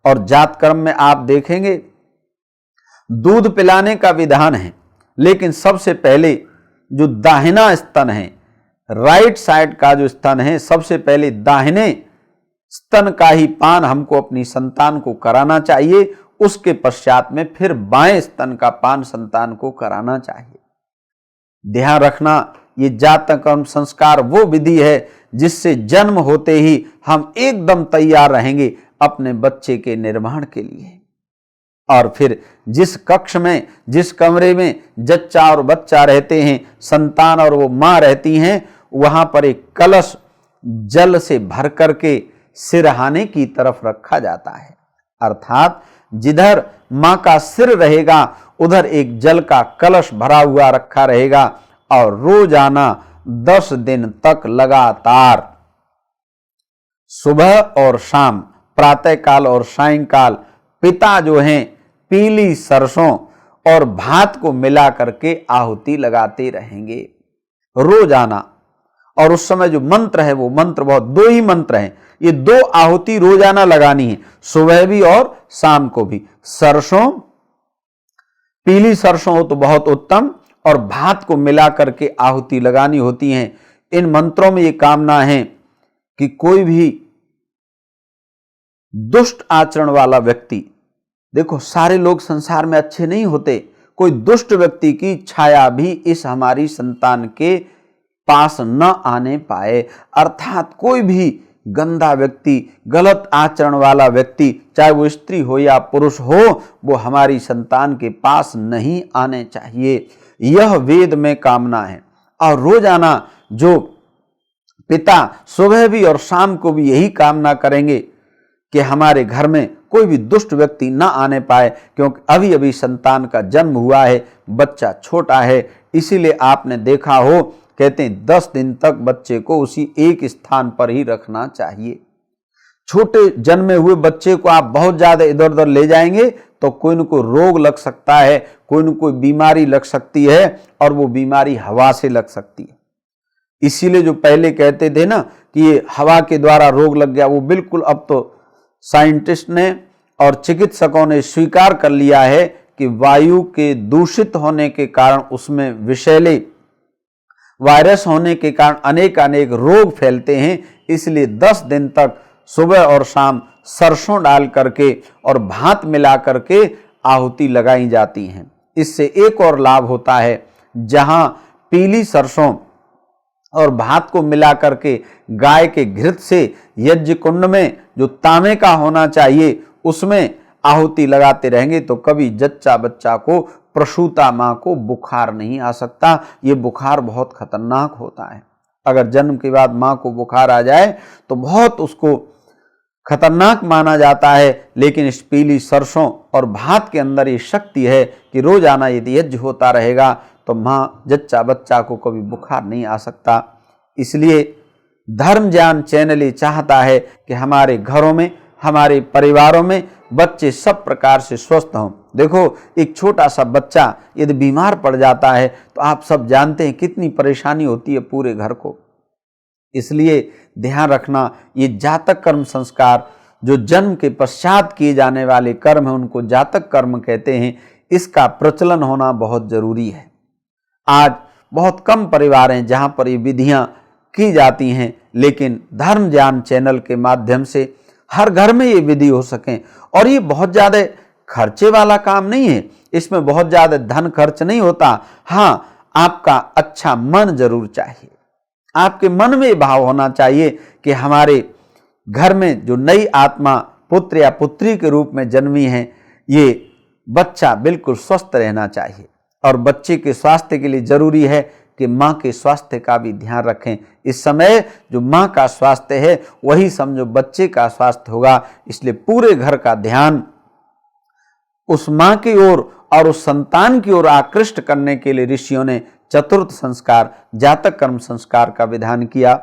और जात कर्म में आप देखेंगे दूध पिलाने का विधान है, लेकिन सबसे पहले जो दाहिना स्तन है, राइट साइड का जो स्तन है, सबसे पहले दाहिने स्तन का ही पान हमको अपनी संतान को कराना चाहिए। उसके पश्चात में फिर बाएं स्तन का पान संतान को कराना चाहिए। ध्यान रखना, ये जातक कर्म संस्कार वो विधि है जिससे जन्म होते ही हम एकदम तैयार रहेंगे अपने बच्चे के निर्माण के लिए। और फिर जिस कक्ष में, जिस कमरे में जच्चा और बच्चा रहते हैं, संतान और वो मां रहती हैं, वहां पर एक कलश जल से भर करके सिरहाने की तरफ रखा जाता है। अर्थात जिधर मां का सिर रहेगा उधर एक जल का कलश भरा हुआ रखा रहेगा और रोजाना 10 दिन तक लगातार सुबह और शाम, प्रातःकाल और सायंकाल पिता जो हैं पीली सरसों और भात को मिला करके आहुति लगाते रहेंगे रोजाना। और उस समय जो मंत्र है वो मंत्र बहुत, 2 ही मंत्र हैं, ये 2 आहुति रोजाना लगानी है, सुबह भी और शाम को भी। सरसों, पीली सरसों हो तो बहुत उत्तम, और भात को मिला करके आहुति लगानी होती है। इन मंत्रों में ये कामना है कि कोई भी दुष्ट आचरण वाला व्यक्ति, देखो सारे लोग संसार में अच्छे नहीं होते, कोई दुष्ट व्यक्ति की छाया भी इस हमारी संतान के पास न आने पाए। अर्थात कोई भी गंदा व्यक्ति, गलत आचरण वाला व्यक्ति, चाहे वो स्त्री हो या पुरुष हो, वो हमारी संतान के पास नहीं आने चाहिए। यह वेद में कामना है। और रोजाना जो पिता सुबह भी और शाम को भी यही कामना करेंगे कि हमारे घर में कोई भी दुष्ट व्यक्ति ना आने पाए, क्योंकि अभी अभी संतान का जन्म हुआ है, बच्चा छोटा है। इसीलिए आपने देखा हो, कहते हैं 10 दिन तक बच्चे को उसी एक स्थान पर ही रखना चाहिए। छोटे जन्मे हुए बच्चे को आप बहुत ज्यादा इधर उधर ले जाएंगे तो कोई न कोई रोग लग सकता है, कोई न कोई बीमारी लग सकती है, और वो बीमारी हवा से लग सकती है। इसीलिए जो पहले कहते थे ना कि ये हवा के द्वारा रोग लग गया, वो बिल्कुल अब तो साइंटिस्ट ने और चिकित्सकों ने स्वीकार कर लिया है कि वायु के दूषित होने के कारण, उसमें विषैले वायरस होने के कारण अनेक अनेक रोग फैलते हैं। इसलिए 10 दिन तक सुबह और शाम सरसों डाल करके और भात मिला करके आहुति लगाई जाती हैं। इससे एक और लाभ होता है, जहां पीली सरसों और भात को मिला करके गाय के घृत से यज्ञ कुंड में जो तांबे का होना चाहिए उसमें आहुति लगाते रहेंगे तो कभी जच्चा बच्चा को, प्रसूता मां को बुखार नहीं आ सकता। ये बुखार बहुत खतरनाक होता है। अगर जन्म के बाद मां को बुखार आ जाए तो बहुत उसको खतरनाक माना जाता है, लेकिन इस पीली सरसों और भात के अंदर ये शक्ति है कि रोजाना यदि यज्ञ होता रहेगा तो मां जच्चा बच्चा को कभी बुखार नहीं आ सकता। इसलिए धर्म ज्ञान चैनल ये चाहता है कि हमारे घरों में, हमारे परिवारों में बच्चे सब प्रकार से स्वस्थ हों। देखो, एक छोटा सा बच्चा यदि बीमार पड़ जाता है तो आप सब जानते हैं कितनी परेशानी होती है पूरे घर को। इसलिए ध्यान रखना, ये जातक कर्म संस्कार जो जन्म के पश्चात किए जाने वाले कर्म हैं उनको जातक कर्म कहते हैं। इसका प्रचलन होना बहुत जरूरी है। आज बहुत कम परिवार हैं जहां पर ये विधियां की जाती हैं, लेकिन धर्म ज्ञान चैनल के माध्यम से हर घर में ये विधि हो सके। और ये बहुत ज्यादा खर्चे वाला काम नहीं है, इसमें बहुत ज्यादा धन खर्च नहीं होता। हाँ, आपका अच्छा मन जरूर चाहिए। आपके मन में भाव होना चाहिए कि हमारे घर में जो नई आत्मा पुत्र या पुत्री के रूप में जन्मी है, ये बच्चा बिल्कुल स्वस्थ रहना चाहिए। और बच्चे के स्वास्थ्य के लिए जरूरी है कि मां के स्वास्थ्य का भी ध्यान रखें। इस समय जो मां का स्वास्थ्य है वही समझो बच्चे का स्वास्थ्य होगा। इसलिए पूरे घर का ध्यान उस मां की ओर और उस संतान की ओर आकृष्ट करने के लिए ऋषियों ने चतुर्थ संस्कार, जातक कर्म संस्कार का विधान किया।